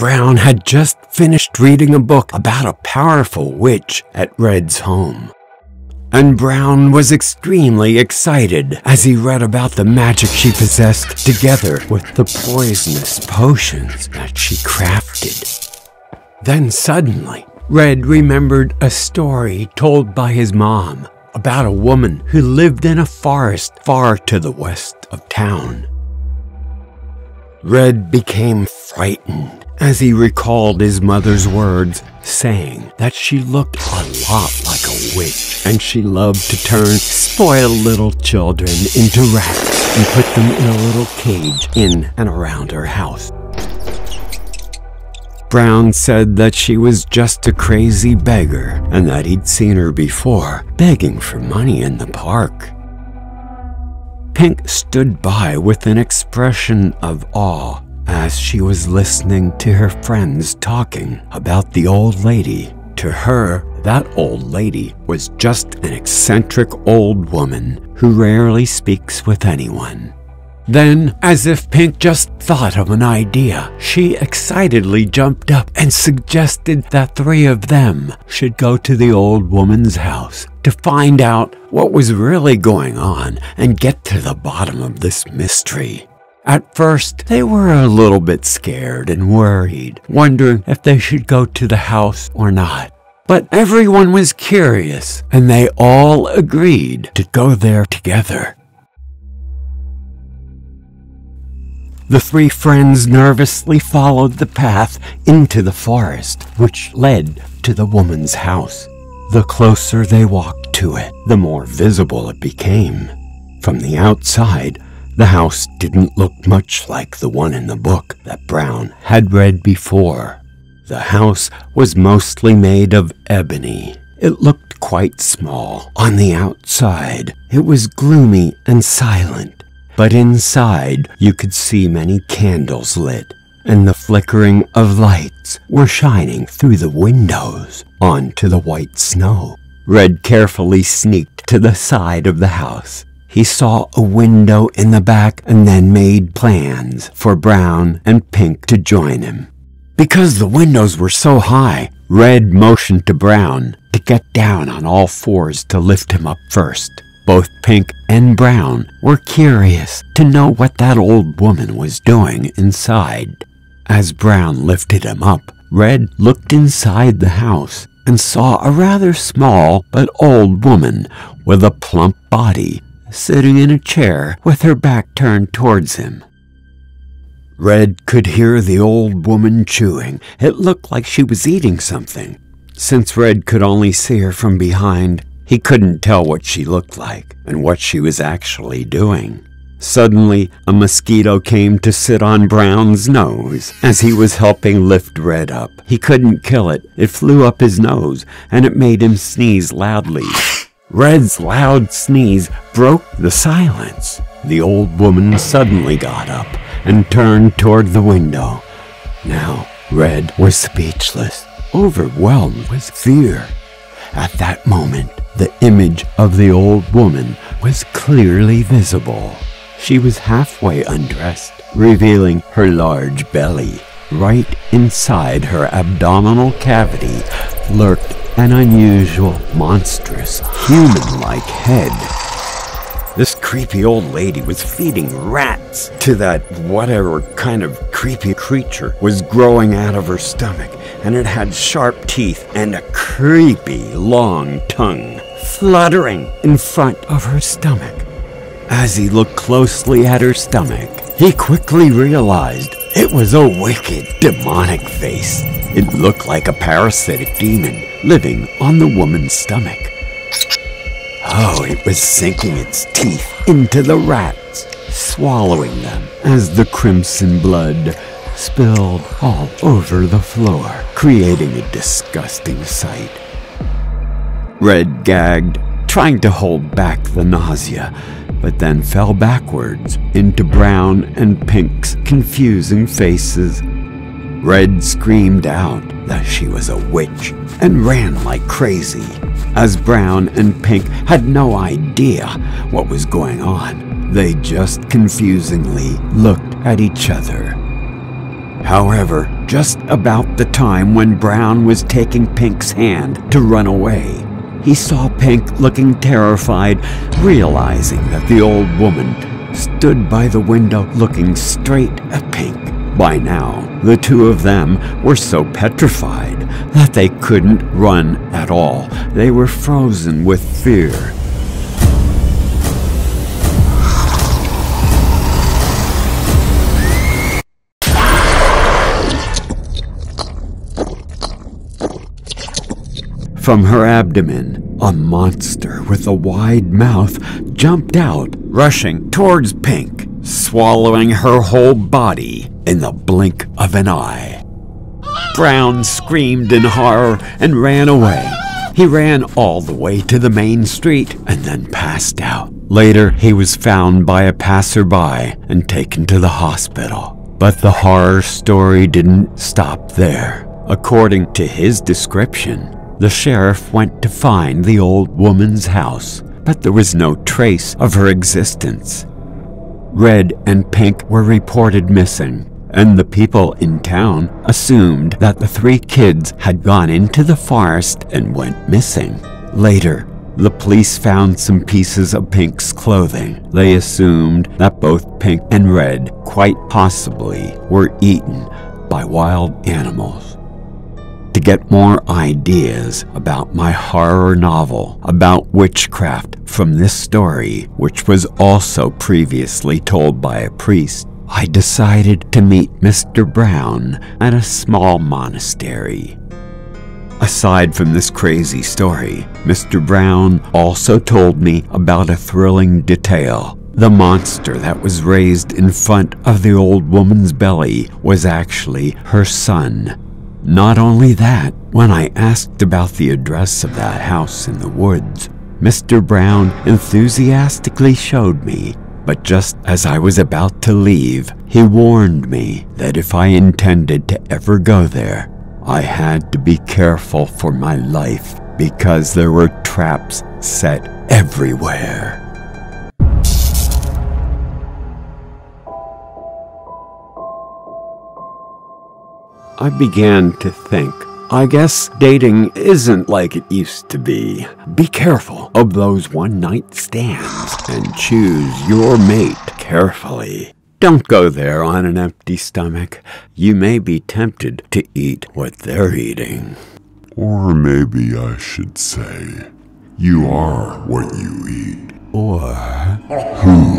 Brown had just finished reading a book about a powerful witch at Red's home. And Brown was extremely excited as he read about the magic she possessed together with the poisonous potions that she crafted. Then suddenly, Red remembered a story told by his mom about a woman who lived in a forest far to the west of town. Red became frightened as he recalled his mother's words saying that she looked a lot like a witch and she loved to turn spoiled little children into rats and put them in a little cage in and around her house. Brown said that she was just a crazy beggar and that he'd seen her before begging for money in the park. Pink stood by with an expression of awe as she was listening to her friends talking about the old lady. To her, that old lady was just an eccentric old woman who rarely speaks with anyone. Then, as if Pink just thought of an idea, she excitedly jumped up and suggested that 3 of them should go to the old woman's house to find out what was really going on and get to the bottom of this mystery. At first, they were a little bit scared and worried, wondering if they should go to the house or not. But everyone was curious, and they all agreed to go there together. The 3 friends nervously followed the path into the forest, which led to the woman's house. The closer they walked to it, the more visible it became. From the outside, the house didn't look much like the one in the book that Brown had read before. The house was mostly made of ebony. It looked quite small. On the outside, it was gloomy and silent. But inside, you could see many candles lit, and the flickering of lights were shining through the windows onto the white snow. Red carefully sneaked to the side of the house. He saw a window in the back and then made plans for Brown and Pink to join him. Because the windows were so high, Red motioned to Brown to get down on all 4s to lift him up first. Both Pink and Brown were curious to know what that old woman was doing inside. As Brown lifted him up, Red looked inside the house and saw a rather small but old woman with a plump body sitting in a chair with her back turned towards him. Red could hear the old woman chewing. It looked like she was eating something. Since Red could only see her from behind, he couldn't tell what she looked like and what she was actually doing. Suddenly, a mosquito came to sit on Brown's nose as he was helping lift Red up. He couldn't kill it. It flew up his nose, and it made him sneeze loudly. Red's loud sneeze broke the silence. The old woman suddenly got up and turned toward the window. Now, Red was speechless, overwhelmed with fear. At that moment, the image of the old woman was clearly visible. She was halfway undressed, revealing her large belly. Right inside her abdominal cavity lurked an unusual, monstrous, human-like head. This creepy old lady was feeding rats to that whatever kind of creepy creature was growing out of her stomach, and it had sharp teeth and a creepy long tongue fluttering in front of her stomach. As he looked closely at her stomach, he quickly realized it was a wicked, demonic face. It looked like a parasitic demon living on the woman's stomach. Oh, it was sinking its teeth into the rats, swallowing them as the crimson blood spilled all over the floor, creating a disgusting sight. Red gagged, trying to hold back the nausea, but then fell backwards into Brown and Pink's confusing faces. Red screamed out that she was a witch and ran like crazy, as Brown and Pink had no idea what was going on. They just confusingly looked at each other. However, just about the time when Brown was taking Pink's hand to run away, he saw Pink looking terrified, realizing that the old woman stood by the window looking straight at Pink. By now, the two of them were so petrified that they couldn't run at all. They were frozen with fear. From her abdomen, a monster with a wide mouth jumped out, rushing towards Pink, swallowing her whole body in the blink of an eye. Brown screamed in horror and ran away. He ran all the way to the main street and then passed out. Later, he was found by a passerby and taken to the hospital. But the horror story didn't stop there. According to his description, the sheriff went to find the old woman's house, but there was no trace of her existence. Red and Pink were reported missing, and the people in town assumed that the three kids had gone into the forest and went missing. Later, the police found some pieces of Pink's clothing. They assumed that both Pink and Red quite possibly were eaten by wild animals. To get more ideas about my horror novel about witchcraft from this story, which was also previously told by a priest, I decided to meet Mr. Brown at a small monastery. Aside from this crazy story, Mr. Brown also told me about a thrilling detail. The monster that was raised in front of the old woman's belly was actually her son. Not only that, when I asked about the address of that house in the woods, Mr. Brown enthusiastically showed me, but just as I was about to leave, he warned me that if I intended to ever go there, I had to be careful for my life because there were traps set everywhere. I began to think, I guess dating isn't like it used to be. Be careful of those one-night stands and choose your mate carefully. Don't go there on an empty stomach. You may be tempted to eat what they're eating. Or maybe I should say, you are what you eat. Or Who